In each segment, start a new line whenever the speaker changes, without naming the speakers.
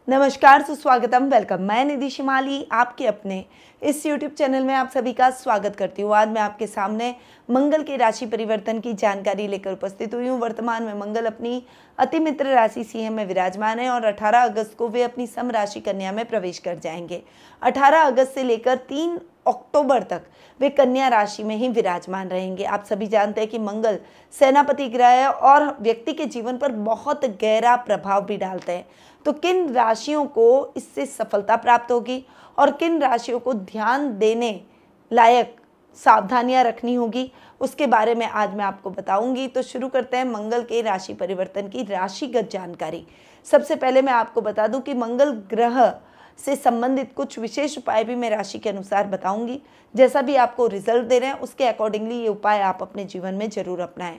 नमस्कार, सुस्वागतम, वेलकम। मैं निधि शिमाली आपके अपने इस YouTube चैनल में आप सभी का स्वागत करती हूँ। आज मैं आपके सामने मंगल के राशि परिवर्तन की जानकारी लेकर उपस्थित हुई हूँ। वर्तमान में मंगल अपनी अति मित्र राशि सिंह में विराजमान है और 18 अगस्त को वे अपनी सम राशि कन्या में प्रवेश कर जाएंगे। 18 अगस्त से लेकर 3 अक्टूबर तक वे कन्या राशि में ही विराजमान रहेंगे। आप सभी जानते हैं कि मंगल सेनापति ग्रह है और व्यक्ति के जीवन पर बहुत गहरा प्रभाव भी डालते हैं। तो किन राशियों को इससे सफलता प्राप्त होगी और किन राशियों को ध्यान देने लायक सावधानियां रखनी होगी, उसके बारे में आज मैं आपको बताऊंगी। तो शुरू करते हैं मंगल के राशि परिवर्तन की राशिगत जानकारी। सबसे पहले मैं आपको बता दूं कि मंगल ग्रह से संबंधित कुछ विशेष उपाय भी मैं राशि के अनुसार बताऊंगी। जैसा भी आपको रिजल्ट दे रहे हैं उसके अकॉर्डिंगली ये उपाय आप अपने जीवन में जरूर अपनाएं।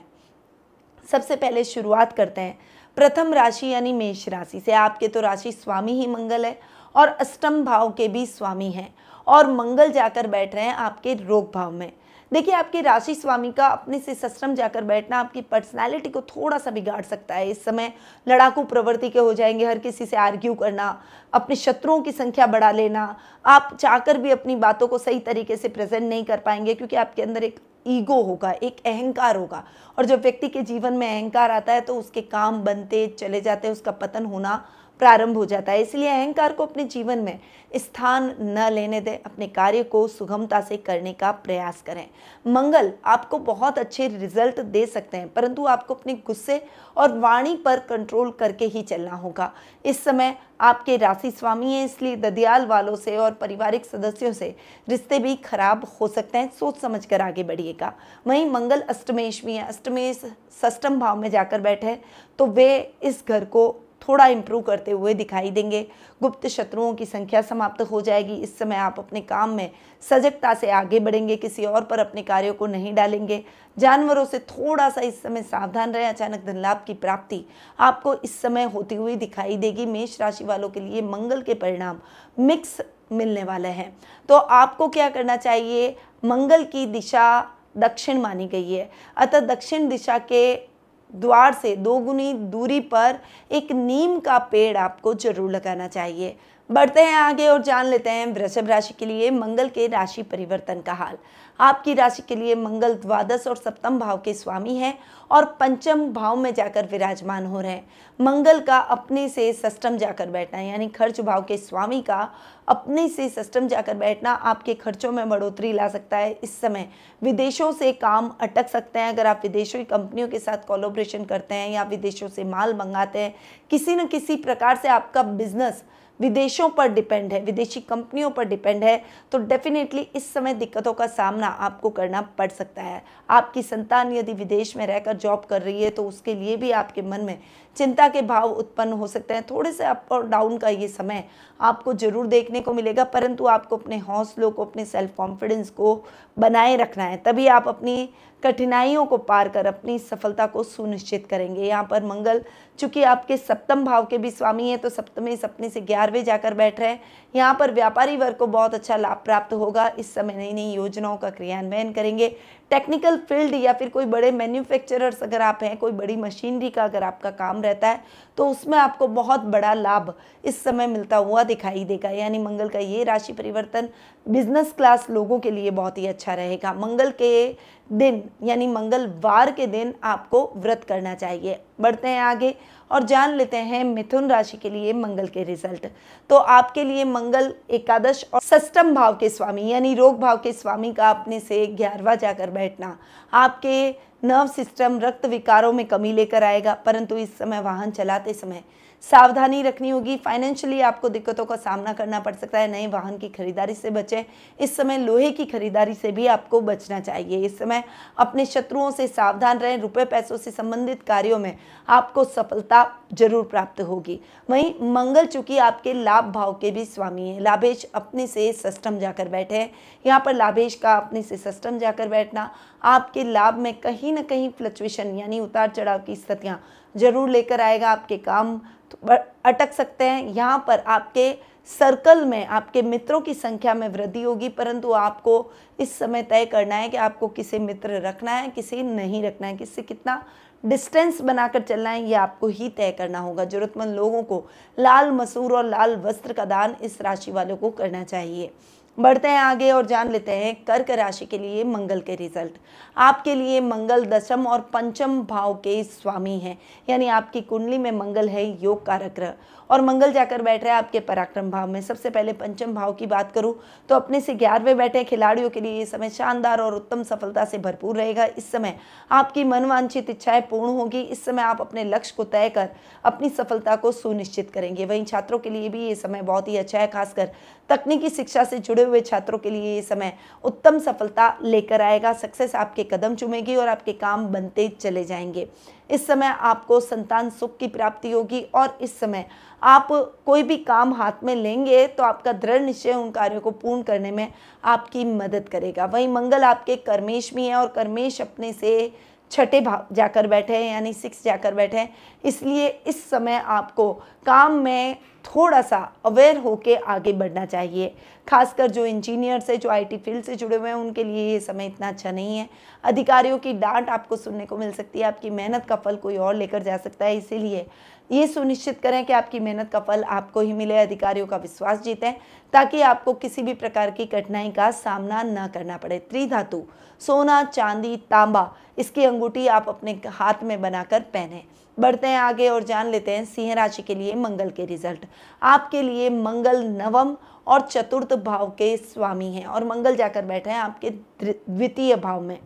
सबसे पहले शुरुआत करते हैं प्रथम राशि यानी मेष राशि से। आपके तो राशि स्वामी ही मंगल है और अष्टम भाव के भी स्वामी हैं और मंगल जाकर बैठ रहे हैं आपके रोग भाव में। देखिए, आपके राशि स्वामी का अपने से षष्ठम जाकर बैठना आपकी पर्सनालिटी को थोड़ा सा बिगाड़ सकता है। इस समय लड़ाकू प्रवृत्ति के हो जाएंगे, हर किसी से आर्ग्यू करना, अपने शत्रुओं की संख्या बढ़ा लेना, आप चाहकर भी अपनी बातों को सही तरीके से प्रेजेंट नहीं कर पाएंगे क्योंकि आपके अंदर एक ईगो होगा, एक अहंकार होगा। और जब व्यक्ति के जीवन में अहंकार आता है तो उसके काम बनते चले जाते हैं, उसका पतन होना प्रारंभ हो जाता है। इसलिए अहंकार को अपने जीवन में स्थान न लेने दें, अपने कार्य को सुगमता से करने का प्रयास करें। मंगल आपको बहुत अच्छे रिजल्ट दे सकते हैं, परंतु आपको अपने गुस्से और वाणी पर कंट्रोल करके ही चलना होगा। इस समय आपके राशि स्वामी हैं, इसलिए ददियाल वालों से और पारिवारिक सदस्यों से रिश्ते भी खराब हो सकते हैं। सोच समझ कर आगे बढ़िएगा। वहीं मंगल अष्टमेश भी है, अष्टमेश षष्ठम भाव में जाकर बैठे हैं तो वे इस घर को थोड़ा इंप्रूव करते हुए दिखाई देंगे। गुप्त शत्रुओं की संख्या समाप्त हो जाएगी। इस समय आप अपने काम में सजगता से आगे बढ़ेंगे, किसी और पर अपने कार्यों को नहीं डालेंगे। जानवरों से थोड़ा सा इस समय सावधान रहें। अचानक धन लाभ की प्राप्ति आपको इस समय होती हुई दिखाई देगी। मेष राशि वालों के लिए मंगल के परिणाम मिक्स मिलने वाले हैं। तो आपको क्या करना चाहिए? मंगल की दिशा दक्षिण मानी गई है, अतः दक्षिण दिशा के द्वार से 2 गुनी दूरी पर एक नीम का पेड़ आपको जरूर लगाना चाहिए। बढ़ते हैं आगे और जान लेते हैं वृषभ राशि के लिए मंगल के राशि परिवर्तन का हाल। आपकी राशि के लिए मंगल द्वादश और सप्तम भाव के स्वामी हैं और पंचम भाव में जाकर विराजमान हो रहे हैं। मंगल का अपने से षष्ठम जाकर बैठना यानी खर्च भाव के स्वामी का अपने से षष्ठम जाकर बैठना आपके खर्चों में बढ़ोतरी ला सकता है। इस समय विदेशों से काम अटक सकते हैं। अगर आप विदेशी कंपनियों के साथ कोलैबोरेशन करते हैं या विदेशों से माल मंगाते हैं, किसी न किसी प्रकार से आपका बिजनेस विदेशों पर डिपेंड है, विदेशी कंपनियों पर डिपेंड है, तो डेफिनेटली इस समय दिक्कतों का सामना आपको करना पड़ सकता है। आपकी संतान यदि विदेश में रहकर जॉब कर रही है तो उसके लिए भी आपके मन में चिंता के भाव उत्पन्न हो सकते हैं। थोड़े से अप और डाउन का ये समय आपको जरूर देखने को मिलेगा, परंतु आपको अपने हौसलों को, अपने सेल्फ कॉन्फिडेंस को बनाए रखना है, तभी आप अपनी कठिनाइयों को पार कर अपनी सफलता को सुनिश्चित करेंगे। यहाँ पर मंगल चूंकि आपके सप्तम भाव के भी स्वामी है तो सप्तमी सपने से 11वें जाकर बैठ रहे हैं। यहाँ पर व्यापारी वर्ग को बहुत अच्छा लाभ प्राप्त होगा। इस समय नई नई योजनाओं का क्रियान्वयन करेंगे। टेक्निकल फील्ड या फिर कोई बड़े मैन्युफैक्चरर्स अगर आप हैं, कोई बड़ी मशीनरी का अगर आपका काम रहता है तो उसमें आपको बहुत बड़ा लाभ इस समय मिलता हुआ दिखाई देगा। यानी मंगल का ये राशि परिवर्तन बिजनेस क्लास लोगों के लिए बहुत ही अच्छा रहेगा। मंगल के दिन यानी मंगलवार के दिन आपको व्रत करना चाहिए। बढ़ते हैं आगे और जान लेते हैं मिथुन राशि के लिए मंगल के रिजल्ट। तो आपके लिए मंगल एकादश और षष्ठम भाव के स्वामी यानी रोग भाव के स्वामी का अपने से 11वां जाकर बैठना आपके नर्व सिस्टम, रक्त विकारों में कमी लेकर आएगा, परंतु इस समय वाहन चलाते समय सावधानी रखनी होगी। फाइनेंशियली आपको दिक्कतों का सामना करना पड़ सकता है। नए वाहन की खरीदारी से बचें। इस समय लोहे की खरीदारी से भी आपको बचना चाहिए। इस समय अपने शत्रुओं से सावधान रहें। रुपए पैसों से संबंधित कार्यों में आपको सफलता जरूर प्राप्त होगी। वहीं मंगल चूंकि आपके लाभ भाव के भी स्वामी हैं, लाभेश अपने से षष्ठम जाकर बैठे हैं। यहाँ पर लाभेश का अपने से षष्ठम जाकर बैठना आपके लाभ में कहीं ना कहीं फ्लक्चुएशन यानी उतार चढ़ाव की स्थितियाँ जरूर लेकर आएगा। आपके काम अटक सकते हैं। यहाँ पर आपके सर्कल में आपके मित्रों की संख्या में वृद्धि होगी, परंतु आपको इस समय तय करना है कि आपको किसे मित्र रखना है, किसे नहीं रखना है, किससे कितना डिस्टेंस बनाकर चलना है, ये आपको ही तय करना होगा। जरूरतमंद लोगों को लाल मसूर और लाल वस्त्र का दान इस राशि वालों को करना चाहिए। बढ़ते हैं आगे और जान लेते हैं कर्क राशि के लिए मंगल के रिजल्ट। आपके लिए मंगल दशम और पंचम भाव के स्वामी हैं, यानी आपकी कुंडली में मंगल है योग कारक ग्रह, और मंगल जाकर बैठ रहा है आपके पराक्रम भाव में। सबसे पहले पंचम भाव की बात करूं तो अपने से 11वें बैठे खिलाड़ियों के लिए ये समय शानदार और उत्तम सफलता से भरपूर रहेगा। इस समय आपकी मनवांछित इच्छाएं पूर्ण होगी। इस समय आप अपने लक्ष्य को तय कर अपनी सफलता को सुनिश्चित करेंगे। वहीं छात्रों के लिए भी ये समय बहुत ही अच्छा है, खासकर तकनीकी शिक्षा से जुड़े हुए छात्रों के लिए ये समय उत्तम सफलता लेकर आएगा। सक्सेस आपके कदम चूमेगी और आपके काम बनते चले जाएंगे। इस समय आपको संतान सुख की प्राप्ति होगी और इस समय आप कोई भी काम हाथ में लेंगे तो आपका दृढ़ निश्चय उन कार्यों को पूर्ण करने में आपकी मदद करेगा। वहीं मंगल आपके कर्मेश भी हैं और कर्मेश अपने से छठे भाव जाकर बैठे हैं, यानी 6 जाकर बैठे हैं। इसलिए इस समय आपको काम में थोड़ा सा अवेयर होके आगे बढ़ना चाहिए। खासकर जो इंजीनियर्स है, जो आईटी फील्ड से जुड़े हुए हैं, उनके लिए ये समय इतना अच्छा नहीं है। अधिकारियों की डांट आपको सुनने को मिल सकती है, आपकी मेहनत का फल कोई और लेकर जा सकता है। इसीलिए ये सुनिश्चित करें कि आपकी मेहनत का फल आपको ही मिले, अधिकारियों का विश्वास जीतें, ताकि आपको किसी भी प्रकार की कठिनाई का सामना न करना पड़े। त्रिधातु सोना, चांदी, तांबा, इसकी अंगूठी आप अपने हाथ में बनाकर पहने। बढ़ते हैं आगे और जान लेते हैं सिंह राशि के लिए मंगल के रिजल्ट। आपके लिए मंगल नवम और चतुर्थ भाव के स्वामी हैं और मंगल जाकर बैठे हैं आपके द्वितीय भाव में।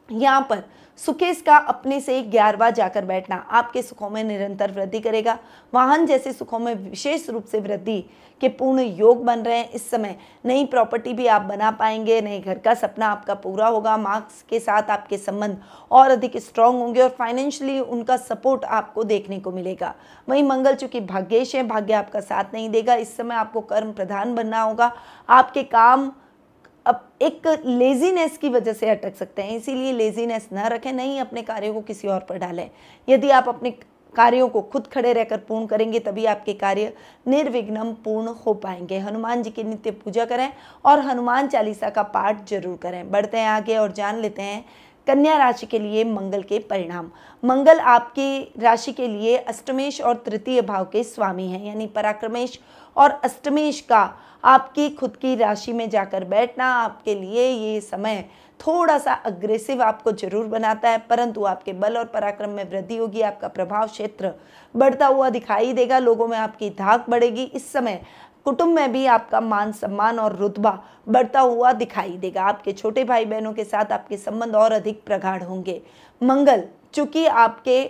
यहाँ पर सुकेश का अपने से 11वां जाकर बैठना आपके सुखों में निरंतर वृद्धि करेगा। वाहन जैसे सुखों में विशेष रूप से वृद्धि के पूर्ण योग बन रहे हैं। इस समय नई प्रॉपर्टी भी आप बना पाएंगे, नए घर का सपना आपका पूरा होगा। मार्क्स के साथ आपके संबंध और अधिक स्ट्रांग होंगे और फाइनेंशियली उनका सपोर्ट आपको देखने को मिलेगा। वहीं मंगल चूंकि भाग्येश है, भाग्य आपका साथ नहीं देगा। इस समय आपको कर्म प्रधान बनना होगा। आपके काम अब एक लेजीनेस की वजह से अटक सकते हैं, इसीलिए लेजीनेस न रखें, नहीं अपने कार्यों को किसी और पर डालें। यदि आप अपने कार्यों को खुद खड़े रहकर पूर्ण करेंगे तभी आपके कार्य निर्विघ्न पूर्ण हो पाएंगे। हनुमान जी की नित्य पूजा करें और हनुमान चालीसा का पाठ जरूर करें। बढ़ते हैं आगे और जान लेते हैं कन्या राशि के लिए मंगल के परिणाम। मंगल आपकी राशि के लिए अष्टमेश और तृतीय भाव के स्वामी हैं, यानी पराक्रमेश और अष्टमेश का आपकी खुद की राशि में जाकर बैठना आपके लिए ये समय थोड़ा सा अग्रेसिव आपको जरूर बनाता है, परंतु आपके बल और पराक्रम में वृद्धि होगी। आपका प्रभाव क्षेत्र बढ़ता हुआ दिखाई देगा, लोगों में आपकी धाक बढ़ेगी। इस समय कुटुंब में भी आपका मान सम्मान और रुतबा बढ़ता हुआ दिखाई देगा। आपके छोटे भाई बहनों के साथ आपके संबंध और अधिक प्रगाढ़ होंगे। मंगल चूंकि आपके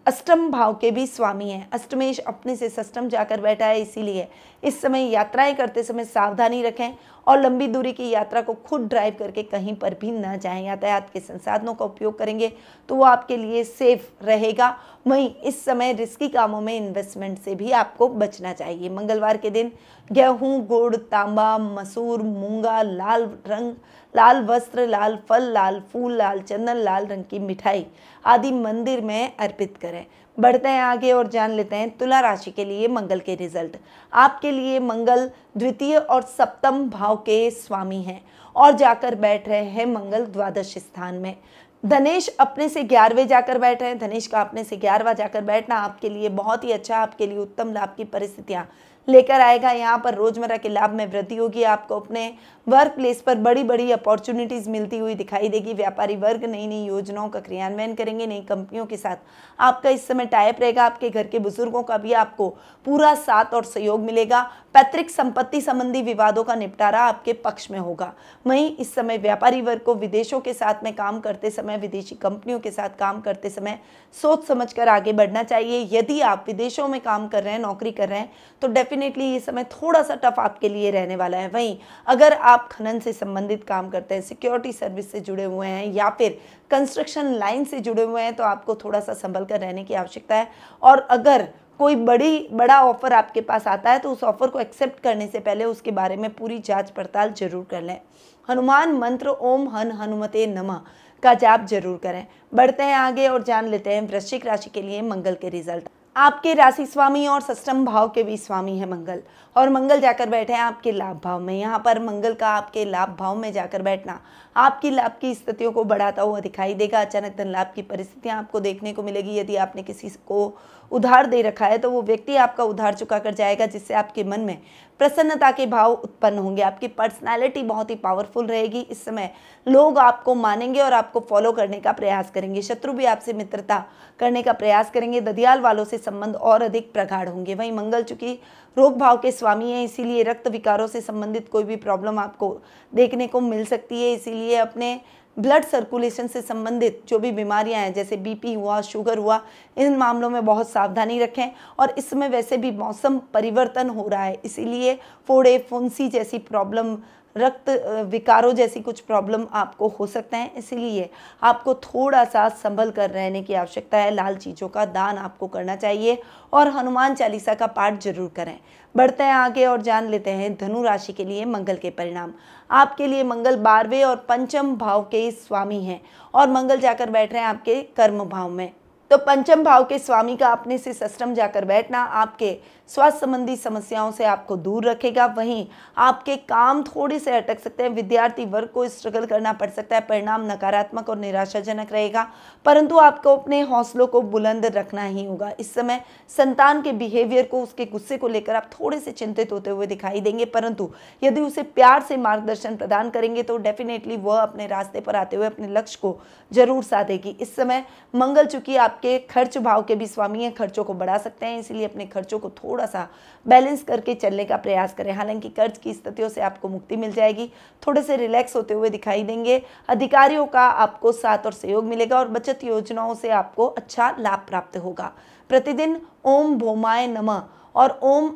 अष्टम भाव के भी स्वामी हैं, अष्टमेश अपने से षष्टम जाकर बैठा है, इसीलिए इस समय यात्राएं करते समय सावधानी रखें और लंबी दूरी की यात्रा को खुद ड्राइव करके कहीं पर भी न जाएं। यातायात के संसाधनों का उपयोग करेंगे तो वो आपके लिए सेफ रहेगा। वहीं इस समय रिस्की कामों में इन्वेस्टमेंट से भी आपको बचना चाहिए। मंगलवार के दिन गेहूं, गुड़, तांबा, मसूर, मूंगा, लाल रंग, लाल वस्त्र, लाल फल, लाल फूल, लाल चंदन, लाल रंग की मिठाई आदि मंदिर में अर्पित करें। बढ़ते हैं आगे और जान लेते हैं तुला राशि के लिए मंगल के रिजल्ट। आपके लिए मंगल द्वितीय और सप्तम भाव के स्वामी हैं और जाकर बैठ रहे हैं मंगल द्वादश स्थान में। धनेश अपने से 11वें जाकर बैठ रहे हैं। धनेश का अपने से 11वां जाकर बैठना आपके लिए बहुत ही अच्छा, आपके लिए उत्तम लाभ की परिस्थितियां लेकर आएगा। यहाँ पर रोजमर्रा के लाभ में वृद्धि होगी। आपको अपने वर्क प्लेस पर बड़ी बड़ी अपॉर्चुनिटीज मिलती हुई दिखाई देगी। व्यापारी वर्ग नई नई योजनाओं का क्रियान्वयन करेंगे। नई कंपनियों के साथ आपका इस समय टाइप रहेगा। आपके घर के बुजुर्गों का भी आपको पूरा साथ और सहयोग मिलेगा। पैतृक संपत्ति संबंधी विवादों का निपटारा आपके पक्ष में होगा। वहीं इस समय व्यापारी वर्ग को विदेशों के साथ में काम करते समय, विदेशी कंपनियों के साथ काम करते समय सोच समझकर आगे बढ़ना चाहिए। यदि आप विदेशों में काम कर रहे हैं, नौकरी कर रहे हैं, तो डेफिनेटली ये समय थोड़ा सा टफ आपके लिए रहने वाला है। वहीं अगर आप खनन से संबंधित काम करते हैं, सिक्योरिटी सर्विस से जुड़े हुए हैं या फिर कंस्ट्रक्शन लाइन से जुड़े हुए हैं, तो आपको थोड़ा सा संभल कर रहने की आवश्यकता है। और अगर कोई बड़ा ऑफर आपके पास आता है तो उस ऑफर को एक्सेप्ट करने से पहले उसके बारे में पूरी जांच पड़ताल जरूर कर लें। हनुमान मंत्र ओम हन हनुमते नमः का जाप जरूर करें। बढ़ते हैं आगे और जान लेते हैं वृश्चिक राशि के लिए मंगल के रिजल्ट। आपके राशि स्वामी और षष्ठम भाव के भी स्वामी है मंगल, और मंगल जाकर बैठे हैं आपके लाभ भाव में। यहाँ पर मंगल का आपके लाभ भाव में जाकर बैठना आपकी लाभ की स्थितियों को बढ़ाता हुआ दिखाई देगा। अचानक धन लाभ की परिस्थितियां आपको देखने को मिलेगी। यदि आपने किसी को उधार दे रखा है तो वो व्यक्ति आपका उधार चुका कर जाएगा, जिससे आपके मन में प्रसन्नता के भाव उत्पन्न होंगे। आपकी पर्सनैलिटी बहुत ही पावरफुल रहेगी। इस समय लोग आपको मानेंगे और आपको फॉलो करने का प्रयास करेंगे। शत्रु भी आपसे मित्रता करने का प्रयास करेंगे। ददियाल वालों से संबंध और अधिक प्रगाढ़ होंगे। वहीं मंगल चूंकि रोग भाव के स्वामी हैं, इसीलिए रक्त विकारों से संबंधित कोई भी प्रॉब्लम आपको देखने को मिल सकती है। इसीलिए अपने ब्लड सर्कुलेशन से संबंधित जो भी बीमारियां हैं, जैसे बीपी हुआ, शुगर हुआ, इन मामलों में बहुत सावधानी रखें। और इस समय वैसे भी मौसम परिवर्तन हो रहा है, इसीलिए फोड़े फुंसी जैसी प्रॉब्लम, रक्त विकारों जैसी कुछ प्रॉब्लम आपको हो सकते हैं। इसीलिए आपको थोड़ा सा संभल कर रहने की आवश्यकता है। लाल चीज़ों का दान आपको करना चाहिए और हनुमान चालीसा का पाठ जरूर करें। बढ़ते हैं आगे और जान लेते हैं धनु राशि के लिए मंगल के परिणाम। आपके लिए मंगल 12वें और पंचम भाव के स्वामी हैं, और मंगल जाकर बैठ रहे हैं आपके कर्म भाव में। तो पंचम भाव के स्वामी का अपने से षष्ठम जाकर बैठना आपके स्वास्थ्य संबंधी समस्याओं से आपको दूर रखेगा। वहीं आपके काम थोड़े से अटक सकते हैं। विद्यार्थी वर्ग को स्ट्रगल करना पड़ सकता है। परिणाम नकारात्मक और निराशाजनक रहेगा, परंतु आपको अपने हौसलों को बुलंद रखना ही होगा। इस समय संतान के बिहेवियर को, उसके गुस्से को लेकर आप थोड़े से चिंतित होते हुए दिखाई देंगे, परंतु यदि उसे प्यार से मार्गदर्शन प्रदान करेंगे तो डेफिनेटली वह अपने रास्ते पर आते हुए अपने लक्ष्य को जरूर साधेगी। इस समय मंगल चूंकि आपके खर्च भाव के भी स्वामी हैं, खर्चों को बढ़ा सकते हैं, इसलिए अपने खर्चों को थोड़ा सा बैलेंस करके चलने का प्रयास करें। हालांकि कर्ज की स्थितियों से आपको मुक्ति मिल जाएगी। थोड़े से रिलैक्स होते हुए दिखाई देंगे। अधिकारियों का आपको साथ और सहयोग मिलेगा, और बचत योजनाओं से आपको अच्छा लाभ प्राप्त होगा। प्रतिदिन ओम भौमाय नमः और ओम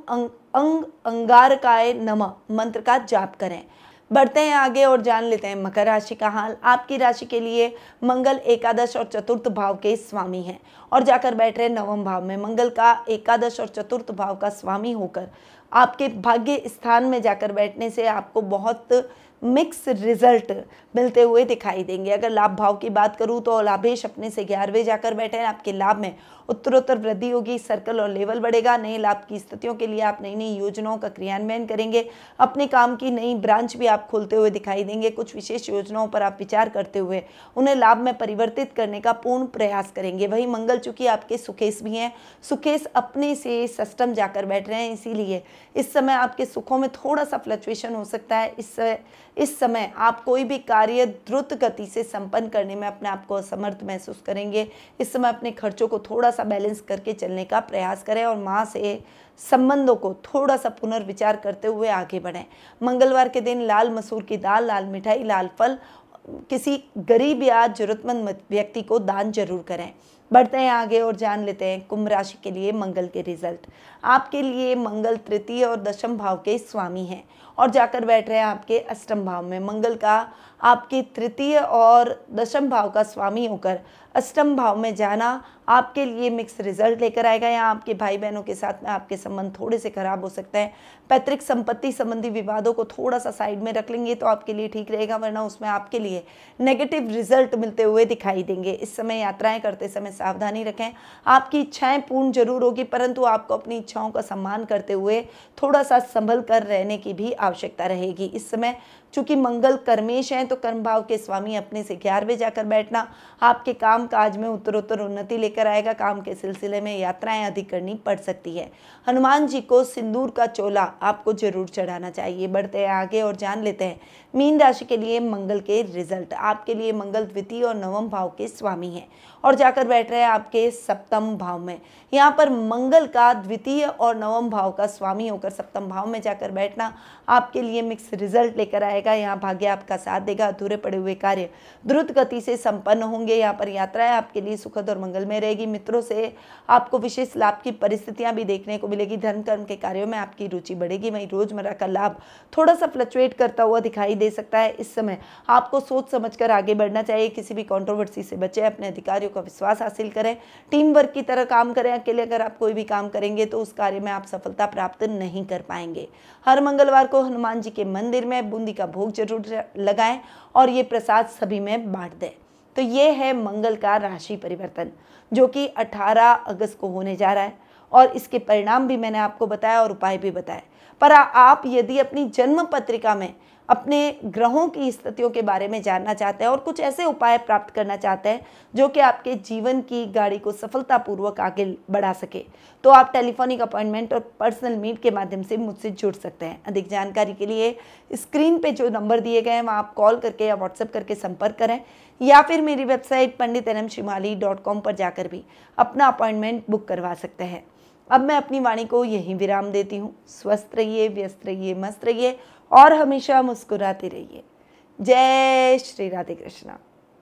अंगारकाय नमः मंत्र का जाप करें। बढ़ते हैं आगे और जान लेते हैं मकर राशि का हाल। आपकी राशि के लिए मंगल एकादश और चतुर्थ भाव के स्वामी हैं, और जाकर बैठ रहे नवम भाव में। मंगल का एकादश और चतुर्थ भाव का स्वामी होकर आपके भाग्य स्थान में जाकर बैठने से आपको बहुत मिक्स रिजल्ट मिलते हुए दिखाई देंगे। अगर लाभ भाव की बात करूं तो लाभेश अपने से 11वें जाकर बैठे हैं। आपके लाभ में उत्तरोत्तर वृद्धि होगी, सर्कल और लेवल बढ़ेगा। नए लाभ की स्थितियों के लिए आप नई नई योजनाओं का क्रियान्वयन करेंगे। अपने काम की नई ब्रांच भी आप खोलते हुए दिखाई देंगे। कुछ विशेष योजनाओं पर आप विचार करते हुए उन्हें लाभ में परिवर्तित करने का पूर्ण प्रयास करेंगे। वहीं मंगल चूंकि आपके सुखेश भी हैं, सुखेश अपने से षष्ठम जाकर बैठ रहे हैं, इसीलिए इस समय आपके सुखों में थोड़ा सा फ्लक्चुएशन हो सकता है। इस समय आप कोई भी कार्य द्रुत गति से संपन्न करने में अपने आप को असमर्थ महसूस करेंगे। इस समय अपने खर्चों को थोड़ा सा बैलेंस करके चलने का प्रयास करें, और माँ से संबंधों को थोड़ा सा पुनर्विचार करते हुए आगे बढ़ें। मंगलवार के दिन लाल मसूर की दाल, लाल मिठाई, लाल फल किसी गरीब या जरूरतमंद व्यक्ति को दान जरूर करें। बढ़ते हैं आगे और जान लेते हैं कुंभ राशि के लिए मंगल के रिजल्ट। आपके लिए मंगल तृतीय और दशम भाव के स्वामी हैं, और जाकर बैठ रहे हैं आपके अष्टम भाव में। मंगल का आपके तृतीय और दशम भाव का स्वामी होकर अष्टम भाव में जाना आपके लिए मिक्स रिजल्ट लेकर आएगा। यहाँ आपके भाई बहनों के साथ में आपके संबंध थोड़े से खराब हो सकते हैं। पैतृक संपत्ति संबंधी विवादों को थोड़ा सा साइड में रख लेंगे तो आपके लिए ठीक रहेगा, वरना उसमें आपके लिए नेगेटिव रिजल्ट मिलते हुए दिखाई देंगे। इस समय यात्राएं करते समय सावधानी रखें। आपकी इच्छाएं पूर्ण जरूर होगी, परंतु आपको अपनी इच्छाओं का सम्मान करते हुए थोड़ा सा संभल कर रहने की भी आवश्यकता रहेगी। इस समय चूंकि मंगल कर्मेश हैं, तो कर्म भाव के स्वामी अपने से 11वें जाकर बैठना आपके काम काज में उत्तरोत्तर उन्नति लेकर आएगा। काम के सिलसिले में यात्राएं अधिक करनी पड़ सकती है। हनुमान जी को सिंदूर का चोला आपको जरूर चढ़ाना चाहिए। बढ़ते हैं आगे और जान लेते हैं मीन राशि के लिए मंगल के रिजल्ट। आपके लिए मंगल द्वितीय और नवम भाव के स्वामी हैं, और जाकर बैठ रहे हैं आपके सप्तम भाव में। यहाँ पर मंगल का द्वितीय और नवम भाव का स्वामी होकर सप्तम भाव में जाकर बैठना आपके लिए मिक्स रिजल्ट लेकर आएगा। यहाँ भाग्य आपका साथ देगा। अधूरे पड़े हुए कार्य द्रुत गति से संपन्न होंगे। यहाँ पर यात्राएं आपके लिए सुखद और मंगलमय रहेगी। मित्रों से आपको विशेष लाभ की परिस्थितियां भी देखने को मिलेगी। धर्म कर्म के कार्यों में आपकी रुचि बढ़ेगी। वहीं रोजमर्रा का लाभ थोड़ा सा फ्लक्चुएट करता हुआ दिखाई दे सकता है। इस समय आपको सोच समझकर आगे बढ़ना चाहिए। किसी भी कंट्रोवर्सी से बचें। अपने अधिकारियों का विश्वास हासिल करें। टीम वर्क की तरह काम करें। अकेले अगर आप कोई भी काम करेंगे तो उस कार्य में आप सफलता प्राप्त नहीं कर पाएंगे। हर मंगलवार को हनुमान जी के मंदिर में बूंदी का भोग जरूर लगाएं, और ये प्रसाद सभी में बांट दें। तो ये है मंगल का राशि परिवर्तन, जो कि 18 अगस्त को होने जा रहा है। और इसके परिणाम भी मैंने आपको बताया और उपाय भी बताए। पर आप यदि अपनी जन्म पत्रिका में अपने ग्रहों की स्थितियों के बारे में जानना चाहते हैं और कुछ ऐसे उपाय प्राप्त करना चाहते हैं जो कि आपके जीवन की गाड़ी को सफलतापूर्वक आगे बढ़ा सके, तो आप टेलीफोनिक अपॉइंटमेंट और पर्सनल मीट के माध्यम से मुझसे जुड़ सकते हैं। अधिक जानकारी के लिए स्क्रीन पे जो नंबर दिए गए हैं वहाँ आप कॉल करके या व्हाट्सएप करके संपर्क करें, या फिर मेरी वेबसाइट panditnmshrimali.com पर जाकर भी अपना अपॉइंटमेंट बुक करवा सकते हैं। अब मैं अपनी वाणी को यहीं विराम देती हूँ। स्वस्थ रहिए, व्यस्त रहिए, मस्त रहिए और हमेशा मुस्कुराते रहिए। जय श्री राधे कृष्णा।